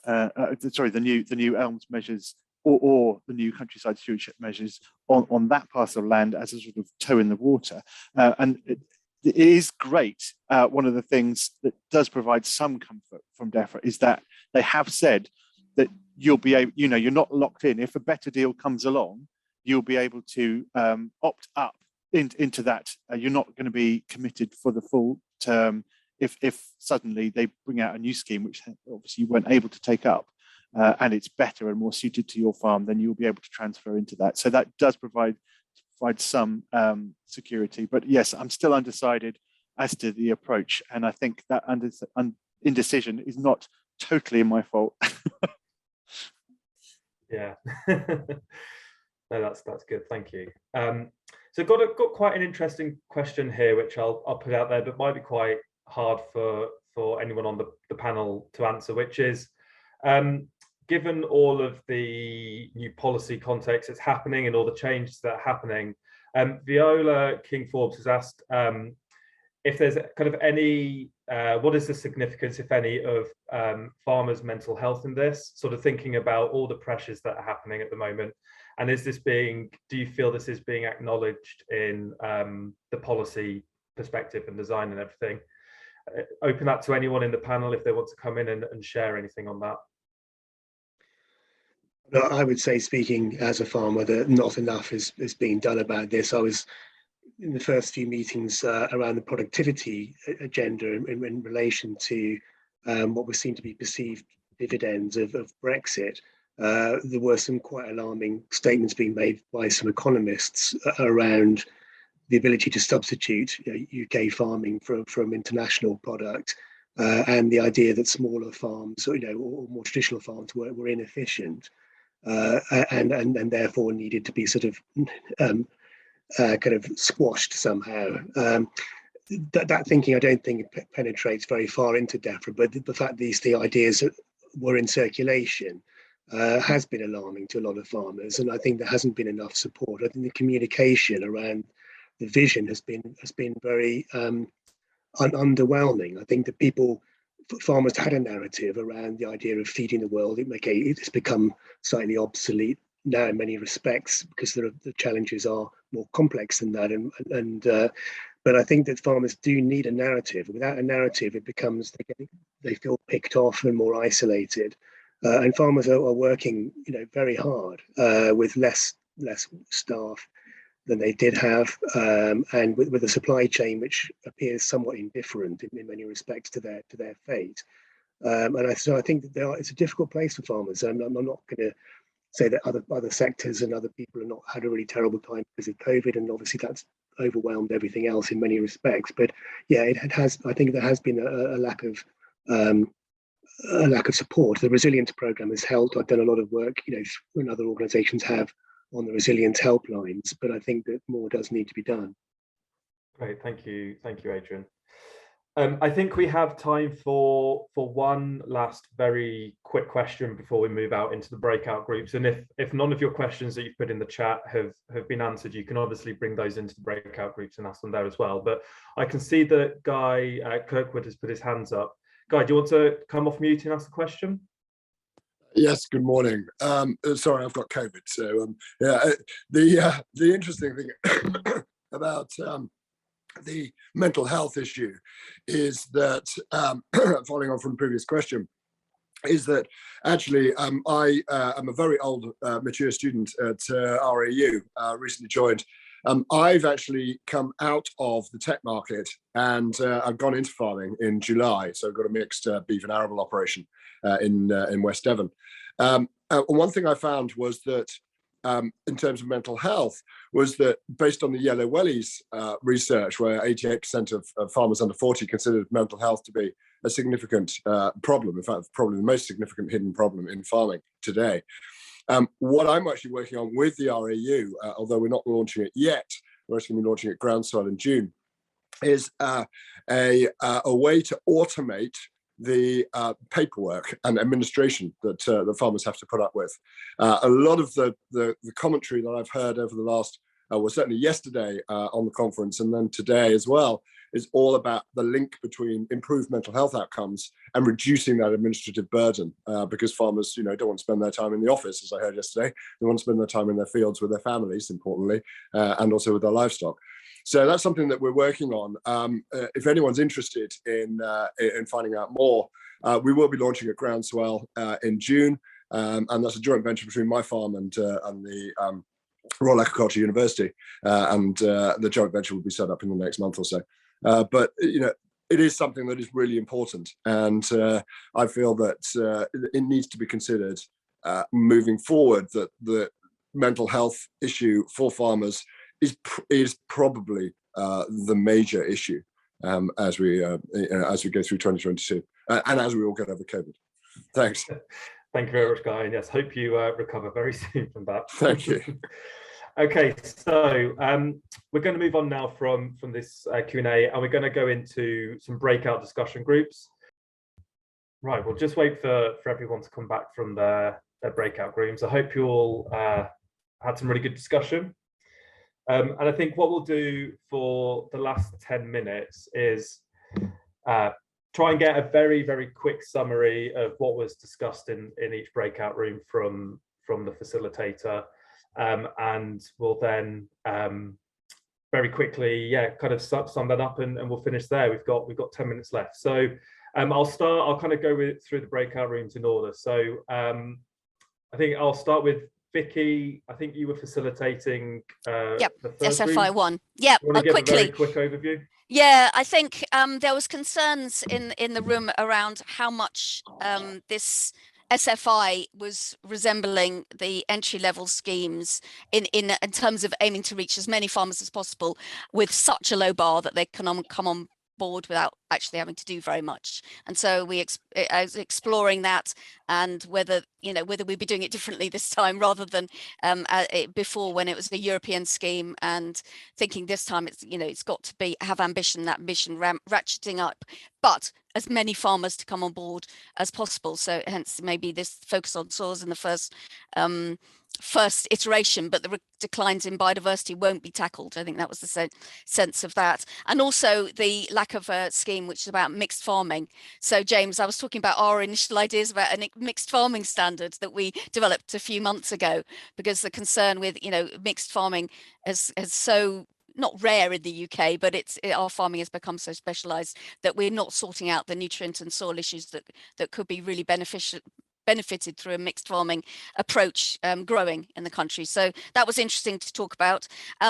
the new ELMS measures or the new countryside stewardship measures on that parcel of land as a sort of toe in the water. And it is great. One of the things that does provide some comfort from Defra is that they have said that you'll be able, you're not locked in. If a better deal comes along, you'll be able to opt up into that. You're not going to be committed for the full term if suddenly they bring out a new scheme, which obviously you weren't able to take up, and it's better and more suited to your farm, then you'll be able to transfer into that. So that does provide some security. But yes, I'm still undecided as to the approach. And I think that indecision is not totally my fault. Yeah. No, that's good. Thank you. So got quite an interesting question here, which I'll put out there, but might be quite hard for anyone on the panel to answer, which is, given all of the new policy context that's happening and all the changes that are happening, Viola King Forbes has asked if there's kind of any, what is the significance, if any, of farmers' mental health in this, sort of thinking about all the pressures that are happening at the moment. And do you feel this is being acknowledged in the policy perspective and design and everything? Open that to anyone in the panel if they want to come in and share anything on that. No, I would say, speaking as a farmer, that not enough is being done about this. I was in the first few meetings around the productivity agenda in relation to what was seen to be perceived dividends of Brexit. There were some quite alarming statements being made by some economists around the ability to substitute UK farming from international product, and the idea that smaller farms, or more traditional farms, were inefficient, and therefore needed to be sort of kind of squashed somehow. That thinking, I don't think it penetrates very far into Defra, but the fact the ideas were in circulation has been alarming to a lot of farmers, and I think there hasn't been enough support. I think the communication around the vision has been very underwhelming. I think that farmers had a narrative around the idea of feeding the world. It's become slightly obsolete now in many respects, because the challenges are more complex than that. But I think that farmers do need a narrative. Without a narrative, it becomes they feel picked off and more isolated. And farmers are working, very hard with less staff than they did have, and with a supply chain which appears somewhat indifferent in many respects to their fate. So I think that it's a difficult place for farmers. I'm not going to say that other sectors and other people have not had a really terrible time because of COVID, and obviously that's overwhelmed everything else in many respects. But yeah, it has. I think there has been a lack of support. The resilience program has helped. I've done a lot of work, when other organisations have, on the resilience helplines, but I think that more does need to be done. Great, thank you, Adrian. I think we have time for one last very quick question before we move out into the breakout groups. And if none of your questions that you've put in the chat have been answered, you can obviously bring those into the breakout groups and ask them there as well. But I can see that Guy Kirkwood has put his hands up. Guy, do you want to come off mute and ask the question? Yes, good morning. Sorry, I've got COVID. So the interesting thing about the mental health issue is that, following on from the previous question, is that actually I am a very old, mature student at RAU, recently joined. I've actually come out of the tech market and I've gone into farming in July. So I've got a mixed beef and arable operation in West Devon. One thing I found was that in terms of mental health, was that based on the Yellow Wellies research, where 88% of farmers under 40 considered mental health to be a significant problem, in fact, probably the most significant hidden problem in farming today. What I'm actually working on with the RAU, although we're not launching it yet, we're actually going to be launching it Groundswell in June, is a way to automate the paperwork and administration that the farmers have to put up with. A lot of the commentary that I've heard over the last, well, certainly yesterday on the conference and then today as well, is all about the link between improved mental health outcomes and reducing that administrative burden, because farmers, don't want to spend their time in the office, as I heard yesterday. They want to spend their time in their fields with their families, importantly, and also with their livestock. So that's something that we're working on. If anyone's interested in finding out more, we will be launching at Groundswell in June, and that's a joint venture between my farm and the Royal Agricultural University, and the joint venture will be set up in the next month or so. But it is something that is really important, and I feel that it needs to be considered moving forward. That the mental health issue for farmers is probably the major issue as we go through 2022 and as we all get over COVID. Thanks. Thank you very much, Guy. And yes, hope you recover very soon from that. Thank you. Okay, so we're going to move on now from this Q&A, and we're going to go into some breakout discussion groups. Right, we'll just wait for everyone to come back from their breakout rooms. I hope you all had some really good discussion. And I think what we'll do for the last 10 minutes is try and get a very, very quick summary of what was discussed in each breakout room from the facilitator. And we'll then very quickly, kind of sum that up, and we'll finish there. We've got 10 minutes left. So I'll kind of go through the breakout rooms in order. So I think I'll start with Vicki. I think you were facilitating the first SFI room. one. Yeah, Give quickly. a very quick overview. Yeah, I think there was concerns in the room around how much this SFI was resembling the entry-level schemes in terms of aiming to reach as many farmers as possible with such a low bar that they can come on board without actually having to do very much. And so I was exploring that, and whether we'd be doing it differently this time rather than before, when it was a European scheme, and thinking this time it's got to have ambition, that ambition ratcheting up, but as many farmers to come on board as possible. So hence maybe this focus on soils in the first iteration, but the declines in biodiversity won't be tackled. I think that was the sense of that. And also the lack of a scheme which is about mixed farming. So James, I was talking about our initial ideas about a mixed farming standard that we developed a few months ago, because the concern with mixed farming is so not rare in the UK, but our farming has become so specialised that we're not sorting out the nutrient and soil issues that could be really benefited through a mixed farming approach growing in the country. So that was interesting to talk about.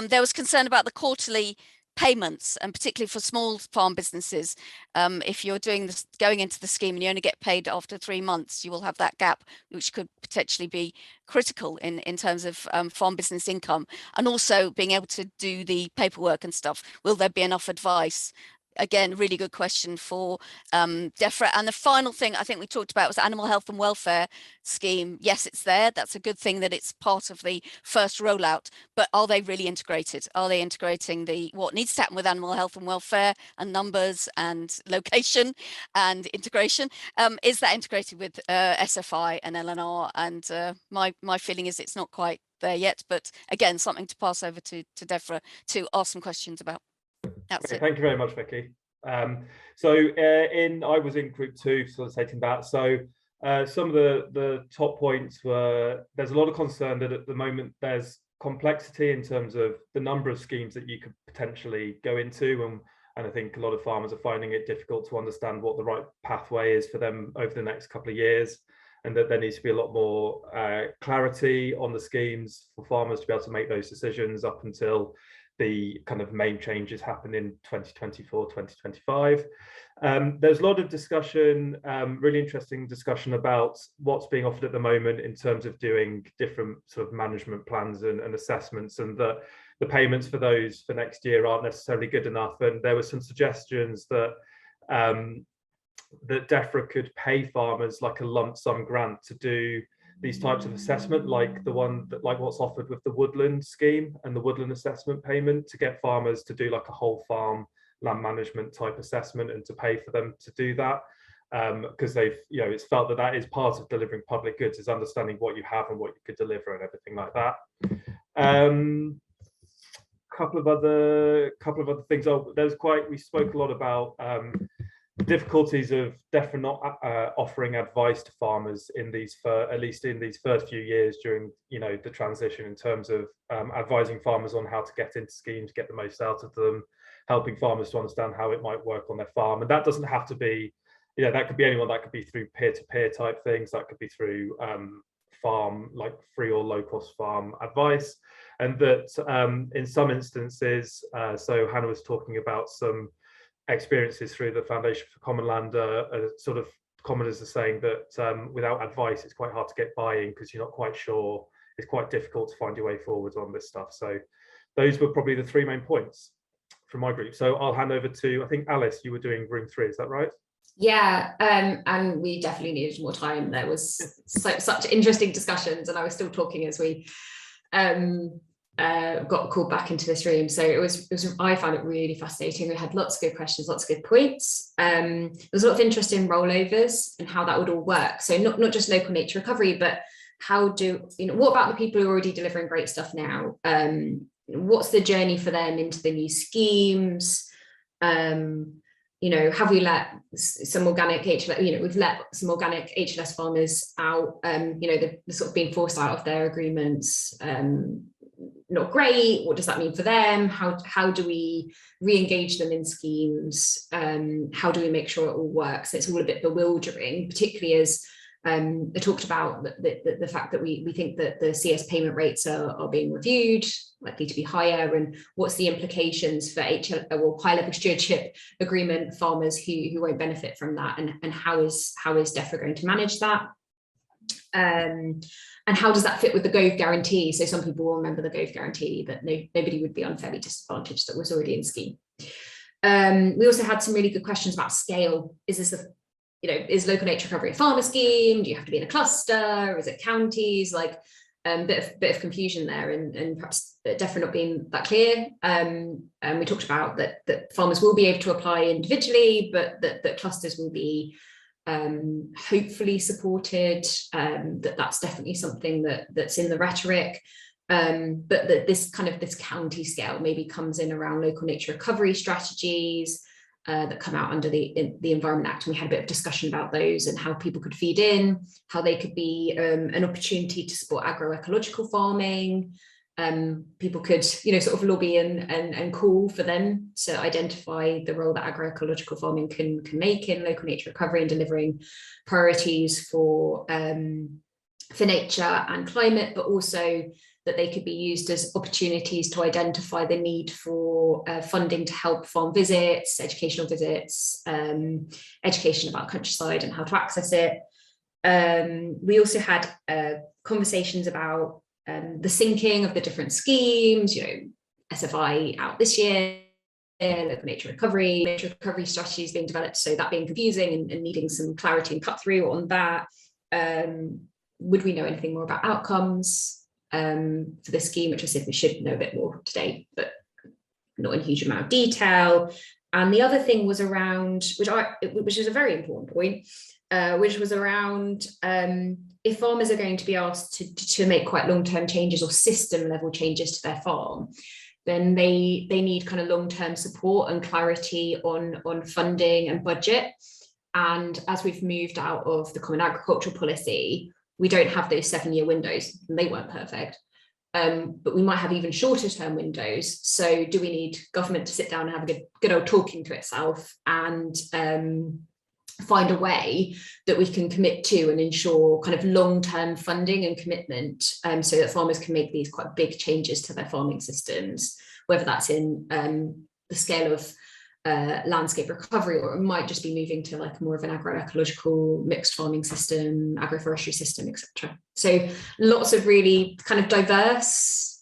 There was concern about the quarterly payments, and particularly for small farm businesses. If you're going into the scheme and you only get paid after 3 months, you will have that gap, which could potentially be critical in terms of farm business income, and also being able to do the paperwork and stuff. Will there be enough advice? Again, really good question for Defra. And the final thing I think we talked about was the animal health and welfare scheme. Yes, it's there. That's a good thing that it's part of the first rollout, but are they really integrated? Are they integrating what needs to happen with animal health and welfare and numbers and location and integration? Is that integrated with SFI and LNR? And my feeling is it's not quite there yet, but again, something to pass over to Defra to ask some questions about. Okay, thank you very much, Vicki. I was in group 2 facilitating that. So some of the top points were, there's a lot of concern that at the moment there's complexity in terms of the number of schemes that you could potentially go into, and I think a lot of farmers are finding it difficult to understand what the right pathway is for them over the next couple of years, and that there needs to be a lot more clarity on the schemes for farmers to be able to make those decisions up until the kind of main changes happen in 2024, 2025. There's a lot of discussion, really interesting discussion about what's being offered at the moment in terms of doing different sort of management plans and assessments, and that the payments for those for next year aren't necessarily good enough. And there were some suggestions that that Defra could pay farmers like a lump sum grant to do these types of assessment, like what's offered with the woodland scheme and the woodland assessment payment, to get farmers to do like a whole farm land management type assessment and to pay for them to do that, because they've it's felt that is part of delivering public goods, is understanding what you have and what you could deliver and everything like that. Couple of other things. We spoke a lot about the difficulties of Defra not offering advice to farmers at least in these first few years during the transition, in terms of advising farmers on how to get into schemes, get the most out of them, helping farmers to understand how it might work on their farm. And that doesn't have to be, that could be anyone. That could be through peer-to-peer type things. That could be through farm, like free or low-cost farm advice. And that in some instances, so Hannah was talking about some experiences through the Foundation for Common Land are sort of commoners are saying that without advice, it's quite hard to get buy-in because you're not quite sure. It's quite difficult to find your way forward on this stuff. So those were probably the 3 main points from my group. So I'll hand over to, I think, Alice, you were doing room 3, is that right? Yeah, and we definitely needed more time. There was such interesting discussions, and I was still talking as we got called back into this room. So it was I found it really fascinating. We had lots of good questions, lots of good points. There's a lot of interest in rollovers and how that would all work. So not just local nature recovery, but how do, what about the people who are already delivering great stuff now? What's the journey for them into the new schemes? Have we let some organic HLS, we've let some organic HLS farmers out, they're sort of being forced out of their agreements. Not great. What does that mean for them? How do we re-engage them in schemes? How do we make sure it all works? It's all a bit bewildering, particularly as I talked about the fact that we think that the CS payment rates are being reviewed, likely to be higher, and what's the implications for high level stewardship agreement farmers who won't benefit from that, and how is Defra going to manage that? And how does that fit with the Gove guarantee? So some people will remember the Gove guarantee, that nobody would be unfairly disadvantaged that was already in scheme. We also had some really good questions about scale. Is this is local nature recovery a farmer scheme? Do you have to be in a cluster? Is it counties? Like bit of confusion there, and perhaps Defra not being that clear. And we talked about that farmers will be able to apply individually, but that clusters will be hopefully supported. That's definitely something that's in the rhetoric. But that this county scale maybe comes in around local nature recovery strategies that come out under the Environment Act, and we had a bit of discussion about those and how people could feed in, how they could be an opportunity to support agroecological farming. People could, sort of lobby and call for them to identify the role that agroecological farming can make in local nature recovery and delivering priorities for nature and climate, but also that they could be used as opportunities to identify the need for funding to help farm visits, educational visits, education about countryside and how to access it. We also had conversations about the syncing of the different schemes, SFI out this year, local nature recovery strategies being developed, so that being confusing and needing some clarity and cut through on that. Would we know anything more about outcomes for this scheme, which I said we should know a bit more today, but not in a huge amount of detail. And the other thing was around, which is a very important point, which was around if farmers are going to be asked to make quite long-term changes or system level changes to their farm, then they need kind of long-term support and clarity on funding and budget. And as we've moved out of the Common Agricultural Policy, we don't have those 7-year windows, and they weren't perfect. But we might have even shorter term windows. So do we need government to sit down and have a good old talking to itself and find a way that we can commit to and ensure kind of long-term funding and commitment, so that farmers can make these quite big changes to their farming systems, whether that's in the scale of landscape recovery, or it might just be moving to like more of an agroecological mixed farming system, agroforestry system, etc. So lots of really kind of diverse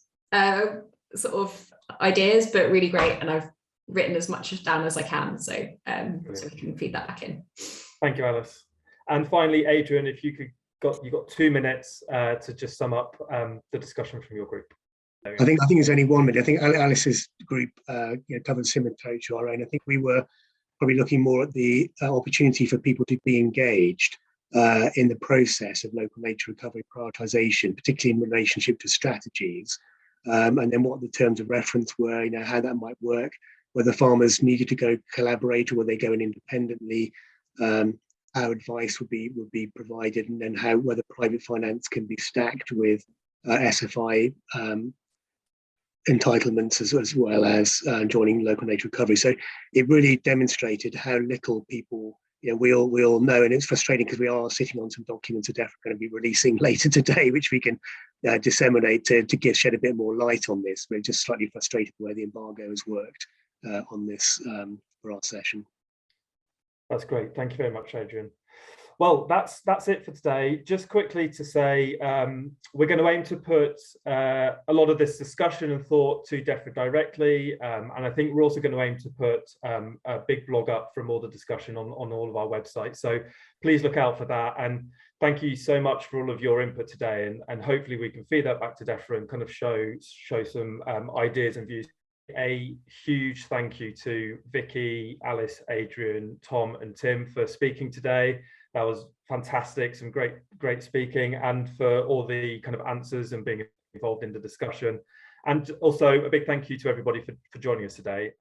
sort of ideas, but really great. And I've written as much down as I can, so so we can feed that back in. Thank you, Alice. And finally, Adrian, if you you've got 2 minutes to just sum up the discussion from your group. I think it's only 1 minute. I think Alice's group covered similar territory to our own. I think we were probably looking more at the opportunity for people to be engaged in the process of local nature recovery prioritisation, particularly in relationship to strategies, and then what the terms of reference were, how that might work, whether farmers needed to go collaborate or were they going independently, how advice would be provided, and then whether private finance can be stacked with SFI entitlements as well as joining local nature recovery. So it really demonstrated how little people, we all know, and it's frustrating because we are sitting on some documents that Defra going to be releasing later today, which we can disseminate to shed a bit more light on this. We're just slightly frustrated the way the embargo has worked on this for our session. That's great. Thank you very much, Adrian. Well, that's it for today. Just quickly to say, we're going to aim to put a lot of this discussion and thought to Defra directly, and I think we're also going to aim to put a big blog up from all the discussion on all of our websites. So please look out for that. And thank you so much for all of your input today. And hopefully we can feed that back to Defra and kind of show some ideas and views. A huge thank you to Vicki, Alice, Adrian, Tom, and Tim for speaking today. That was fantastic, some great speaking, and for all the kind of answers and being involved in the discussion. And also a big thank you to everybody for joining us today.